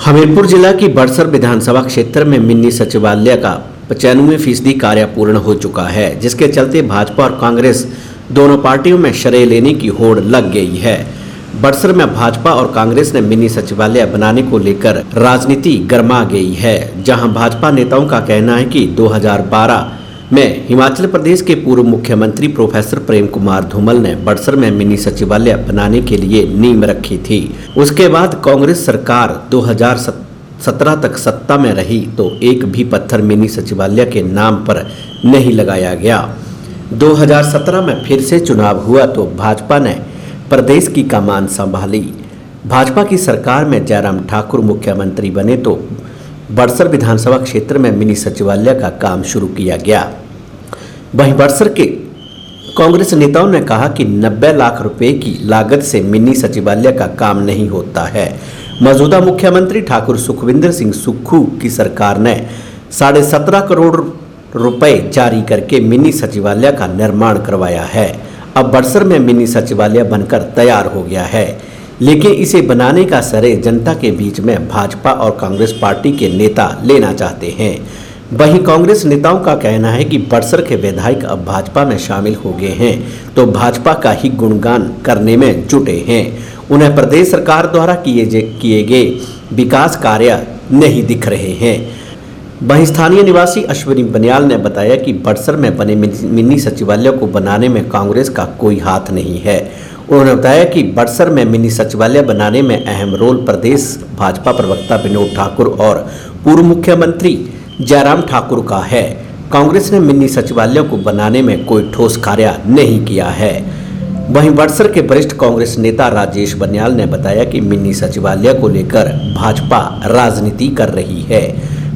हमीरपुर जिला की बड़सर विधानसभा क्षेत्र में मिनी सचिवालय का 95% कार्य पूर्ण हो चुका है, जिसके चलते भाजपा और कांग्रेस दोनों पार्टियों में शरय लेने की होड़ लग गई है। बड़सर में भाजपा और कांग्रेस ने मिनी सचिवालय बनाने को लेकर राजनीति गर्मा गई है, जहां भाजपा नेताओं का कहना है कि 2012 में हिमाचल प्रदेश के पूर्व मुख्यमंत्री प्रोफेसर प्रेम कुमार धूमल ने बड़सर में मिनी सचिवालय बनाने के लिए नींव रखी थी। उसके बाद कांग्रेस सरकार 2017 तक सत्ता में रही तो एक भी पत्थर मिनी सचिवालय के नाम पर नहीं लगाया गया। 2017 में फिर से चुनाव हुआ तो भाजपा ने प्रदेश की कमान संभाली। भाजपा की सरकार में जयराम ठाकुर मुख्यमंत्री बने तो बड़सर विधानसभा क्षेत्र में मिनी सचिवालय का काम शुरू किया गया। वहीं बड़सर के कांग्रेस नेताओं ने कहा कि 90 लाख रुपए की लागत से मिनी सचिवालय का काम नहीं होता है। मौजूदा मुख्यमंत्री ठाकुर सुखविंदर सिंह सुक्खू की सरकार ने 17.5 करोड़ रुपए जारी करके मिनी सचिवालय का निर्माण करवाया है। अब बड़सर में मिनी सचिवालय बनकर तैयार हो गया है, लेकिन इसे बनाने का श्रेय जनता के बीच में भाजपा और कांग्रेस पार्टी के नेता लेना चाहते हैं। वहीं कांग्रेस नेताओं का कहना है कि बड़सर के विधायक अब भाजपा में शामिल हो गए हैं तो भाजपा का ही गुणगान करने में जुटे हैं। उन्हें प्रदेश सरकार द्वारा किए गए विकास कार्य नहीं दिख रहे हैं। वहीं स्थानीय निवासी अश्विनी बनियाल ने बताया कि बड़सर में बने मिनी सचिवालय को बनाने में कांग्रेस का कोई हाथ नहीं है। उन्होंने बताया कि बड़सर में मिनी सचिवालय बनाने में अहम रोल प्रदेश भाजपा प्रवक्ता विनोद ठाकुर और पूर्व मुख्यमंत्री जयराम ठाकुर का है। कांग्रेस ने मिनी सचिवालय को बनाने में कोई ठोस कार्य नहीं किया है। वहीं बड़सर के वरिष्ठ कांग्रेस नेता राजेश बनियाल ने बताया कि मिनी सचिवालय को लेकर भाजपा राजनीति कर रही है,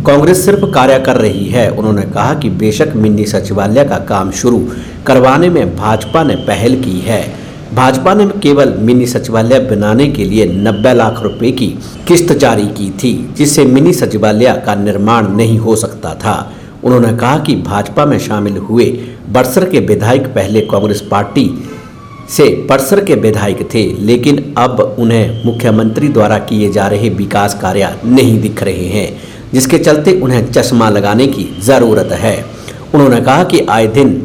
कांग्रेस सिर्फ कार्य कर रही है। उन्होंने कहा कि बेशक मिनी सचिवालय का काम शुरू करवाने में भाजपा ने पहल की है। भाजपा ने केवल मिनी सचिवालय बनाने के लिए 90 लाख रुपए की किस्त जारी की थी, जिससे मिनी सचिवालय का निर्माण नहीं हो सकता था। उन्होंने कहा कि भाजपा में शामिल हुए बड़सर के विधायक पहले कांग्रेस पार्टी से बड़सर के विधायक थे, लेकिन अब उन्हें मुख्यमंत्री द्वारा किए जा रहे विकास कार्य नहीं दिख रहे हैं, जिसके चलते उन्हें चश्मा लगाने की जरूरत है। उन्होंने कहा कि आए दिन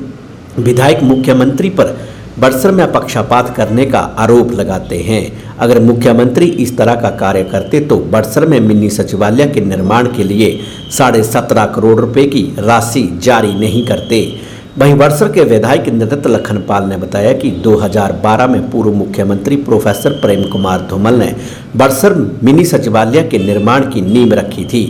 विधायक मुख्यमंत्री पर बड़सर में पक्षपात करने का आरोप लगाते हैं। अगर मुख्यमंत्री इस तरह का कार्य करते तो बड़सर में मिनी सचिवालय के निर्माण के लिए 17.5 करोड़ रुपए की राशि जारी नहीं करते। वहीं बड़सर के विधायक निरत लखनपाल ने बताया कि 2012 में पूर्व मुख्यमंत्री प्रोफेसर प्रेम कुमार धूमल ने बड़सर मिनी सचिवालय के निर्माण की नींव रखी थी।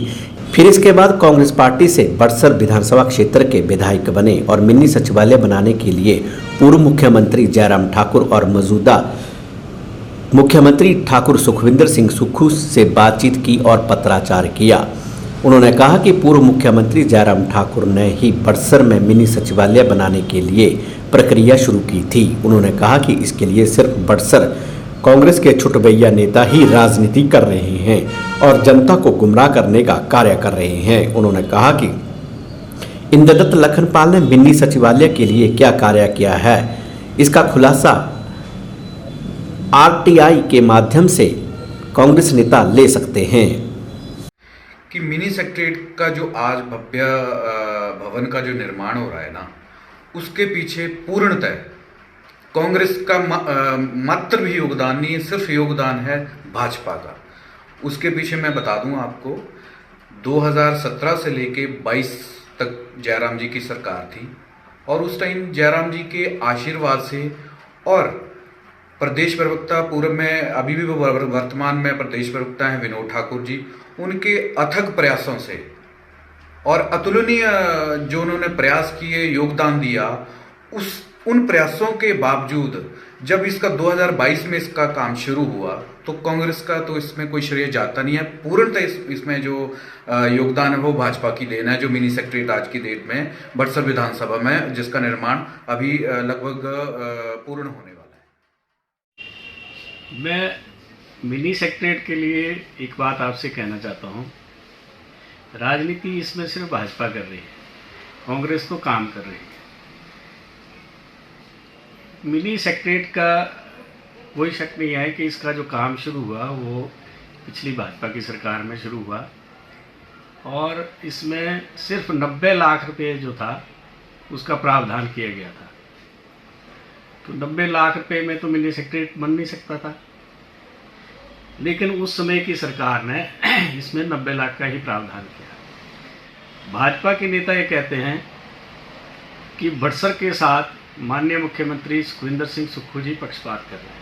फिर इसके बाद कांग्रेस पार्टी से बड़सर विधानसभा क्षेत्र के विधायक बने और मिनी सचिवालय बनाने के लिए पूर्व मुख्यमंत्री जयराम ठाकुर और मौजूदा मुख्यमंत्री ठाकुर सुखविंदर सिंह सुक्खू से बातचीत की और पत्राचार किया। उन्होंने कहा कि पूर्व मुख्यमंत्री जयराम ठाकुर ने ही बड़सर में मिनी सचिवालय बनाने के लिए प्रक्रिया शुरू की थी। उन्होंने कहा कि इसके लिए सिर्फ बड़सर कांग्रेस के छुटभैया नेता ही राजनीति कर रहे हैं और जनता को गुमराह करने का कार्य कर रहे हैं। उन्होंने कहा कि इंद्रदत्त लखनपाल ने मिनी सचिवालय के लिए क्या कार्य किया है, इसका खुलासा आरटीआई के माध्यम से कांग्रेस नेता ले सकते हैं। कि मिनी सेक्रेटरीट का जो आज भव्य भवन का जो निर्माण हो रहा है ना, उसके पीछे पूर्णतः कांग्रेस का मात्र भी योगदान नहीं है, सिर्फ योगदान है भाजपा का। उसके पीछे मैं बता दूं आपको, 2017 से लेके 22 तक जयराम जी की सरकार थी और उस टाइम जयराम जी के आशीर्वाद से और प्रदेश प्रवक्ता पूर्व में, अभी भी वर्तमान में प्रदेश प्रवक्ता हैं विनोद ठाकुर जी, उनके अथक प्रयासों से और अतुलनीय जो उन्होंने प्रयास किए, योगदान दिया, उन प्रयासों के बावजूद जब इसका 2022 में इसका काम शुरू हुआ तो कांग्रेस का तो इसमें कोई श्रेय जाता नहीं है। पूर्णतः इसमें जो योगदान है वो भाजपा की देन है, जो मिनी सेक्रेटरीट आज की डेट में बड़सर विधानसभा में जिसका निर्माण अभी लगभग पूर्ण होने वाला है। मैं मिनी सेक्रेटरीट के लिए एक बात आपसे कहना चाहता हूँ, राजनीति इसमें सिर्फ भाजपा कर रही है, कांग्रेस तो काम कर रही है। मिनी सेक्रेटरीट का कोई शक नहीं है कि इसका जो काम शुरू हुआ वो पिछली भाजपा की सरकार में शुरू हुआ और इसमें सिर्फ 90 लाख रुपए जो था उसका प्रावधान किया गया था। तो 90 लाख रुपए में तो मिनी सेक्रेटरीट बन नहीं सकता था, लेकिन उस समय की सरकार ने इसमें 90 लाख का ही प्रावधान किया। भाजपा के नेता ये कहते हैं कि बड़सर के साथ माननीय मुख्यमंत्री सुखविंदर सिंह सुक्खू जी पक्षपात कर रहे हैं।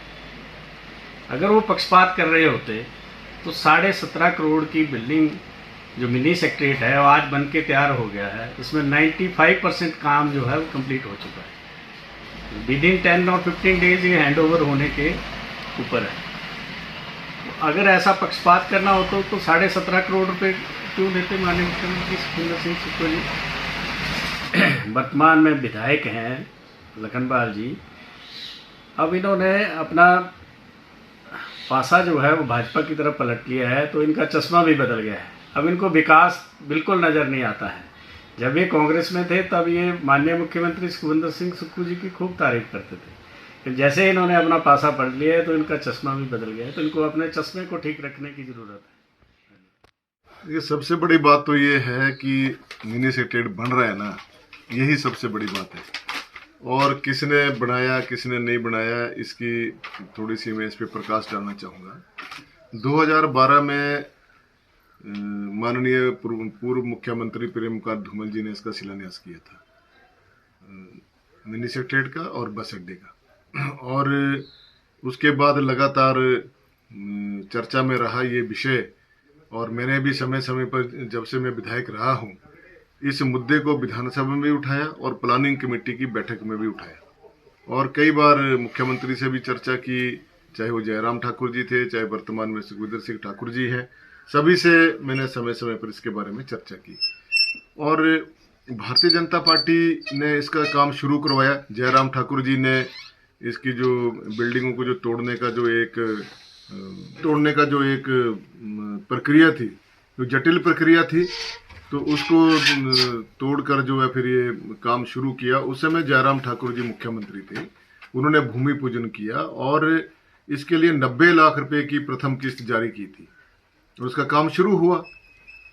अगर वो पक्षपात कर रहे होते तो 17.5 करोड़ की बिल्डिंग जो मिनी सेक्रेटरीट है वो आज बन के तैयार हो गया है। इसमें 95% काम जो है वो कंप्लीट हो चुका है। विद इन 10 और 15 डेज ये हैंड ओवर होने के ऊपर है। तो अगर ऐसा पक्षपात करना हो तो 17.5 करोड़ रुपए क्यों देते माननीय मुख्यमंत्री सुखविंदर सिंह सुक्खू जी। वर्तमान में विधायक हैं लखनपाल जी। अब इन्होंने अपना पासा जो है वो भाजपा की तरफ पलट लिया है, तो इनका चश्मा भी बदल गया है। अब इनको विकास बिल्कुल नज़र नहीं आता है। जब ये कांग्रेस में थे तब ये माननीय मुख्यमंत्री सुखविंदर सिंह सुक्खू जी की खूब तारीफ करते थे, फिर जैसे इन्होंने अपना पासा पलट लिया है तो इनका चश्मा भी बदल गया है। तो इनको अपने चश्मे को ठीक रखने की ज़रूरत है। ये सबसे बड़ी बात तो ये है कि मिनी सेक्रेटरीट बन रहा है ना, यही सबसे बड़ी बात है। और किसने बनाया किसने नहीं बनाया इसकी थोड़ी सी मैं इस पर प्रकाश डालना चाहूँगा। 2012 में माननीय पूर्व मुख्यमंत्री प्रेम कुमार धूमल जी ने इसका शिलान्यास किया था, मिनी सेक्रेटरीट का और बस अड्डे का। और उसके बाद लगातार चर्चा में रहा ये विषय, और मैंने भी समय समय पर जब से मैं विधायक रहा हूँ इस मुद्दे को विधानसभा में भी उठाया और प्लानिंग कमेटी की बैठक में भी उठाया। और कई बार मुख्यमंत्री से भी चर्चा की, चाहे वो जयराम ठाकुर जी थे, चाहे वर्तमान में सुखविंदर सिंह ठाकुर जी हैं, सभी से मैंने समय समय पर इसके बारे में चर्चा की। और भारतीय जनता पार्टी ने इसका काम शुरू करवाया। जयराम ठाकुर जी ने इसकी जो बिल्डिंगों को जो तोड़ने का जो एक प्रक्रिया थी, जो जटिल प्रक्रिया थी, तो उसको तोड़कर जो है फिर ये काम शुरू किया। उस समय जयराम ठाकुर जी मुख्यमंत्री थे, उन्होंने भूमि पूजन किया और इसके लिए 90 लाख रुपए की प्रथम किस्त जारी की थी और उसका काम शुरू हुआ।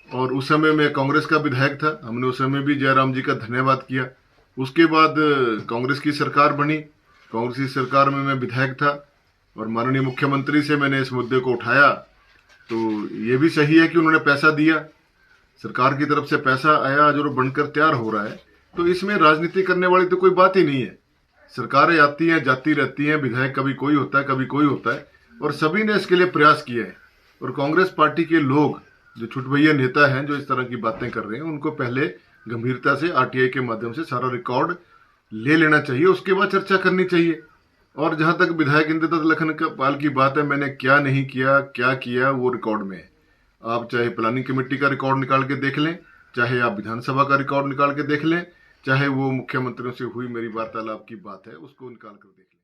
और उस समय मैं कांग्रेस का विधायक था, हमने उस समय भी जयराम जी का धन्यवाद किया। उसके बाद कांग्रेस की सरकार बनी, कांग्रेस की सरकार में मैं विधायक था और माननीय मुख्यमंत्री से मैंने इस मुद्दे को उठाया। तो ये भी सही है कि उन्होंने पैसा दिया, सरकार की तरफ से पैसा आया जो बनकर तैयार हो रहा है। तो इसमें राजनीति करने वाली तो कोई बात ही नहीं है। सरकारें आती हैं जाती रहती हैं, विधायक कभी कोई होता है कभी कोई होता है, और सभी ने इसके लिए प्रयास किए हैं। और कांग्रेस पार्टी के लोग जो छुटभैया नेता हैं जो इस तरह की बातें कर रहे हैं, उनको पहले गंभीरता से आरटीआई के माध्यम से सारा रिकॉर्ड ले लेना चाहिए, उसके बाद चर्चा करनी चाहिए। और जहां तक विधायक इंद्रदत्त लखनपाल की बात है, मैंने क्या नहीं किया क्या किया वो रिकॉर्ड में है। आप चाहे प्लानिंग कमेटी का रिकॉर्ड निकाल के देख लें, चाहे आप विधानसभा का रिकॉर्ड निकाल के देख लें, चाहे वो मुख्यमंत्रियों से हुई मेरी वार्तालाप की बात है उसको निकाल कर देख लें।